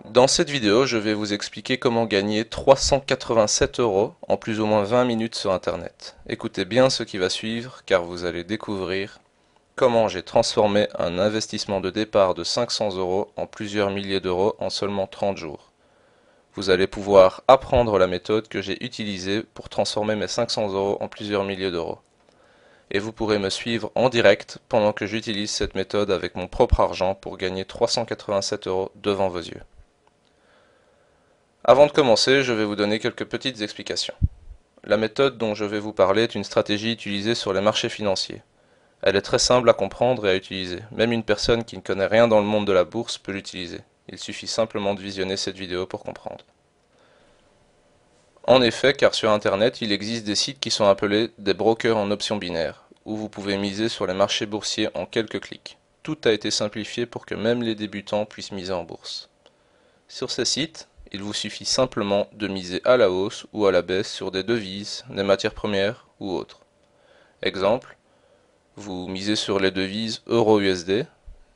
Dans cette vidéo, je vais vous expliquer comment gagner 387 € en plus ou moins 20 minutes sur Internet. Écoutez bien ce qui va suivre car vous allez découvrir comment j'ai transformé un investissement de départ de 500 € en plusieurs milliers d'euros en seulement 30 jours. Vous allez pouvoir apprendre la méthode que j'ai utilisée pour transformer mes 500 € en plusieurs milliers d'euros. Et vous pourrez me suivre en direct pendant que j'utilise cette méthode avec mon propre argent pour gagner 387 € devant vos yeux. Avant de commencer, je vais vous donner quelques petites explications. La méthode dont je vais vous parler est une stratégie utilisée sur les marchés financiers. Elle est très simple à comprendre et à utiliser. Même une personne qui ne connaît rien dans le monde de la bourse peut l'utiliser. Il suffit simplement de visionner cette vidéo pour comprendre. En effet, car sur Internet, il existe des sites qui sont appelés des brokers en options binaires, où vous pouvez miser sur les marchés boursiers en quelques clics. Tout a été simplifié pour que même les débutants puissent miser en bourse. Sur ces sites, il vous suffit simplement de miser à la hausse ou à la baisse sur des devises, des matières premières ou autres. Exemple, vous misez sur les devises euro-USD.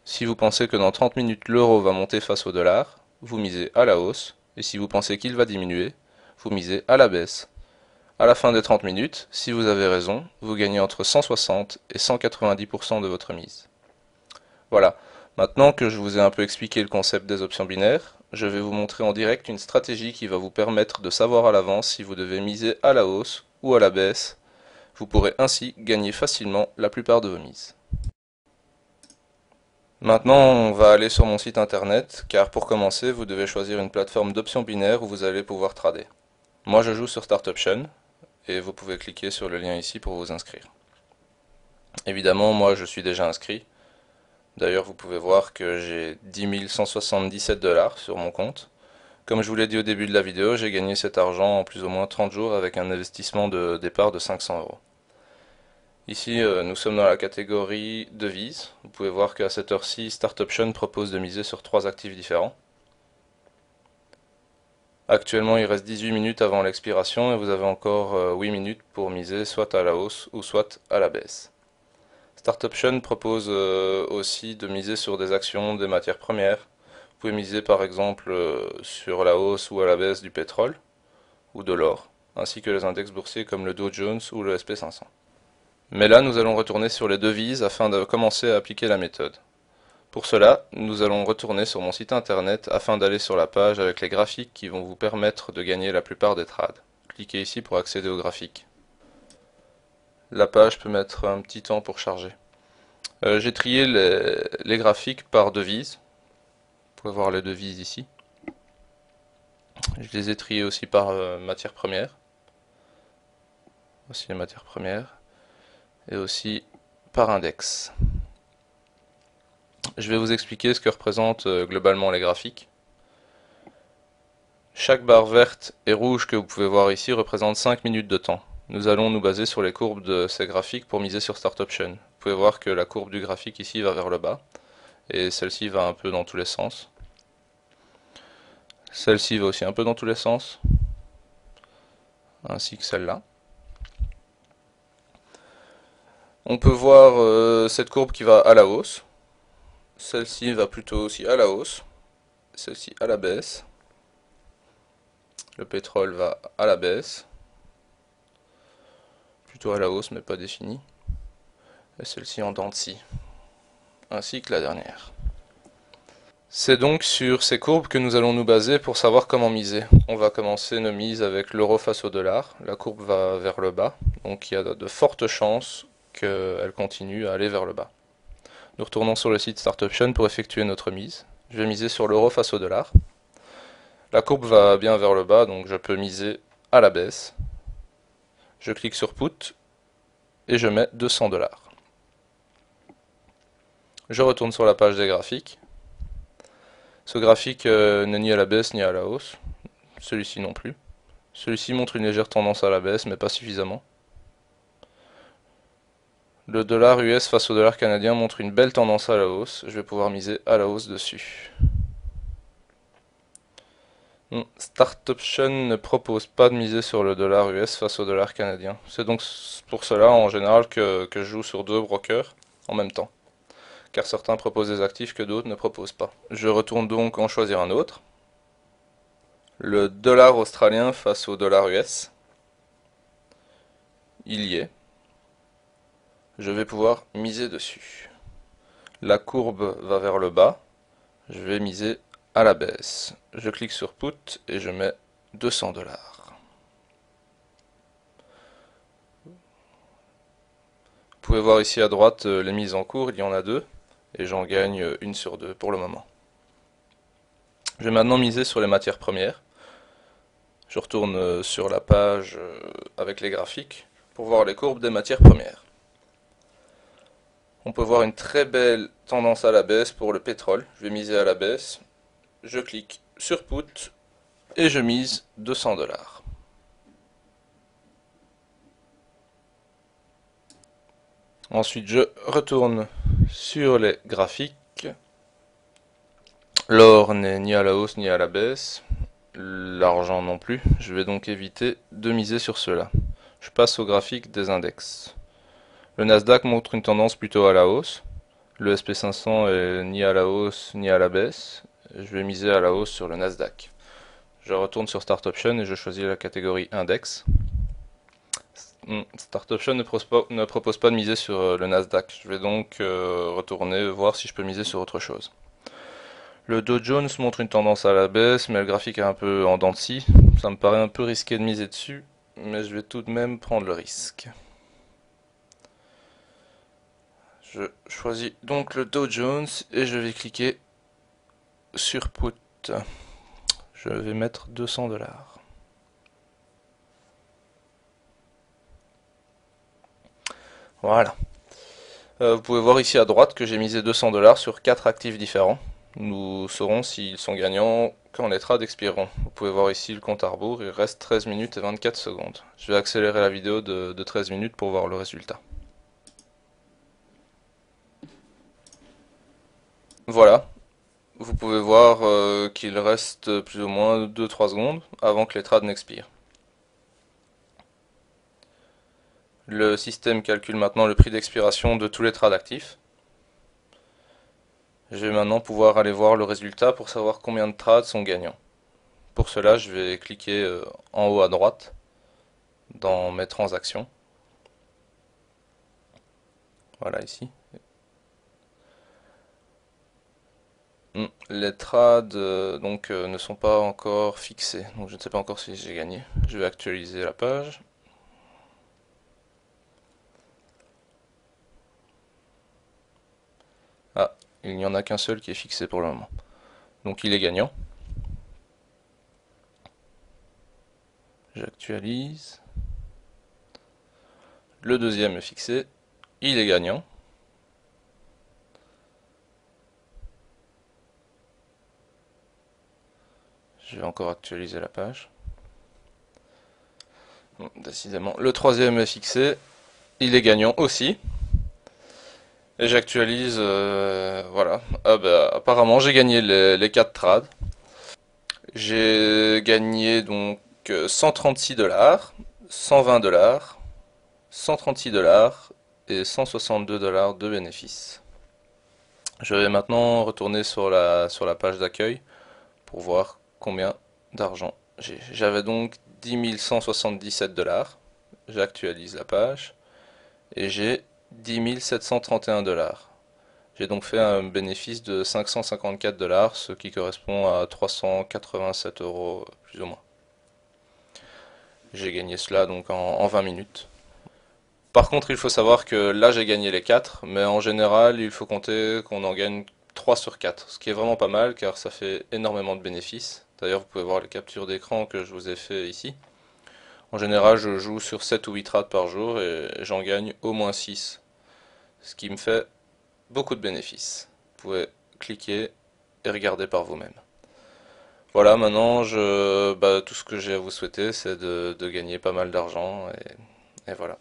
Si vous pensez que dans 30 minutes l'euro va monter face au dollar, vous misez à la hausse, et si vous pensez qu'il va diminuer, vous misez à la baisse. À la fin des 30 minutes, si vous avez raison, vous gagnez entre 160 et 190% de votre mise. Voilà, maintenant que je vous ai un peu expliqué le concept des options binaires, je vais vous montrer en direct une stratégie qui va vous permettre de savoir à l'avance si vous devez miser à la hausse ou à la baisse. Vous pourrez ainsi gagner facilement la plupart de vos mises. Maintenant, on va aller sur mon site internet, car pour commencer, vous devez choisir une plateforme d'options binaires où vous allez pouvoir trader. Moi, je joue sur Start Option, et vous pouvez cliquer sur le lien ici pour vous inscrire. Évidemment, moi, je suis déjà inscrit. D'ailleurs, vous pouvez voir que j'ai 10 177 $ sur mon compte. Comme je vous l'ai dit au début de la vidéo, j'ai gagné cet argent en plus ou moins 30 jours avec un investissement de départ de 500 €. Ici, nous sommes dans la catégorie devises. Vous pouvez voir qu'à cette heure-ci, Start Option propose de miser sur 3 actifs différents. Actuellement, il reste 18 minutes avant l'expiration et vous avez encore 8 minutes pour miser soit à la hausse ou soit à la baisse. Start Option propose aussi de miser sur des actions, des matières premières. Vous pouvez miser par exemple sur la hausse ou à la baisse du pétrole ou de l'or, ainsi que les index boursiers comme le Dow Jones ou le SP500. Mais là, nous allons retourner sur les devises afin de commencer à appliquer la méthode. Pour cela, nous allons retourner sur mon site internet afin d'aller sur la page avec les graphiques qui vont vous permettre de gagner la plupart des trades. Cliquez ici pour accéder aux graphiques. La page peut mettre un petit temps pour charger. J'ai trié les graphiques par devises. Vous pouvez voir les devises ici. Je les ai triés aussi par matières premières. Aussi les matières premières. Et aussi par index. Je vais vous expliquer ce que représentent globalement les graphiques. Chaque barre verte et rouge que vous pouvez voir ici représente 5 minutes de temps. Nous allons nous baser sur les courbes de ces graphiques pour miser sur Start Option. Vous pouvez voir que la courbe du graphique ici va vers le bas, et celle-ci va un peu dans tous les sens. Celle-ci va aussi un peu dans tous les sens, ainsi que celle-là. On peut voir cette courbe qui va à la hausse. Celle-ci va plutôt aussi à la hausse. Celle-ci à la baisse. Le pétrole va à la baisse. Plutôt à la hausse, mais pas définie. Et celle-ci en dents de scie. Ainsi que la dernière. C'est donc sur ces courbes que nous allons nous baser pour savoir comment miser. On va commencer nos mises avec l'euro face au dollar. La courbe va vers le bas, donc il y a de fortes chances qu'elle continue à aller vers le bas. Nous retournons sur le site Start Option pour effectuer notre mise. Je vais miser sur l'euro face au dollar. La courbe va bien vers le bas, donc je peux miser à la baisse. Je clique sur Put et je mets 200 $. Je retourne sur la page des graphiques. Ce graphique n'est ni à la baisse ni à la hausse. Celui-ci non plus. Celui-ci montre une légère tendance à la baisse, mais pas suffisamment. Le dollar US face au dollar canadien montre une belle tendance à la hausse. Je vais pouvoir miser à la hausse dessus. Start Option ne propose pas de miser sur le dollar US face au dollar canadien. C'est donc pour cela en général que je joue sur 2 brokers en même temps. Car certains proposent des actifs que d'autres ne proposent pas. Je retourne donc en choisir un autre. Le dollar australien face au dollar US. Il y est. Je vais pouvoir miser dessus. La courbe va vers le bas. Je vais miser à la baisse. Je clique sur Put et je mets 200 $. Vous pouvez voir ici à droite les mises en cours, il y en a deux. Et j'en gagne une sur deux pour le moment. Je vais maintenant miser sur les matières premières. Je retourne sur la page avec les graphiques pour voir les courbes des matières premières. On peut voir une très belle tendance à la baisse pour le pétrole. Je vais miser à la baisse. Je clique sur Put et je mise 200 $. Ensuite, je retourne sur les graphiques. L'or n'est ni à la hausse ni à la baisse. L'argent non plus. Je vais donc éviter de miser sur cela. Je passe au graphique des index. Le Nasdaq montre une tendance plutôt à la hausse. Le SP500 est ni à la hausse ni à la baisse. Je vais miser à la hausse sur le Nasdaq. Je retourne sur Start Option et je choisis la catégorie Index. Start Option ne propose pas de miser sur le Nasdaq. Je vais donc retourner voir si je peux miser sur autre chose. Le Dow Jones montre une tendance à la baisse, mais le graphique est un peu en dents de scie. Ça me paraît un peu risqué de miser dessus, mais je vais tout de même prendre le risque. Je choisis donc le Dow Jones et je vais cliquer sur Put. Je vais mettre 200 $. Voilà. Vous pouvez voir ici à droite que j'ai misé 200 $ sur 4 actifs différents. Nous saurons s'ils sont gagnants quand les trades expireront. Vous pouvez voir ici le compte à rebours, il reste 13 minutes et 24 secondes. Je vais accélérer la vidéo de 13 minutes pour voir le résultat. Voilà, vous pouvez voir qu'il reste plus ou moins 2-3 secondes avant que les trades n'expirent. Le système calcule maintenant le prix d'expiration de tous les trades actifs. Je vais maintenant pouvoir aller voir le résultat pour savoir combien de trades sont gagnants. Pour cela, je vais cliquer en haut à droite dans mes transactions. Voilà ici. Les trades ne sont pas encore fixés, donc je ne sais pas encore si j'ai gagné. Je vais actualiser la page. Ah, il n'y en a qu'un seul qui est fixé pour le moment. Donc il est gagnant. J'actualise. Le deuxième est fixé. Il est gagnant. Je vais encore actualiser la page. Bon, décidément, le troisième est fixé. Il est gagnant aussi. Et j'actualise, voilà. Ah bah, apparemment, j'ai gagné les 4 trades. J'ai gagné donc 136 $, 120 $, 136 $ et 162 $ de bénéfices. Je vais maintenant retourner sur la page d'accueil pour voir combien d'argent j'ai. J'avais donc 10 177 $. J'actualise la page et j'ai 10 731 $. J'ai donc fait un bénéfice de 554 $, ce qui correspond à 387 € plus ou moins. J'ai gagné cela donc en 20 minutes. Par contre, il faut savoir que là j'ai gagné les 4, mais en général il faut compter qu'on en gagne 3 sur 4, ce qui est vraiment pas mal car ça fait énormément de bénéfices. D'ailleurs vous pouvez voir les captures d'écran que je vous ai fait ici. En général je joue sur 7 ou 8 trades par jour et j'en gagne au moins 6, ce qui me fait beaucoup de bénéfices. Vous pouvez cliquer et regarder par vous-même. Voilà, maintenant tout ce que j'ai à vous souhaiter c'est de gagner pas mal d'argent et voilà.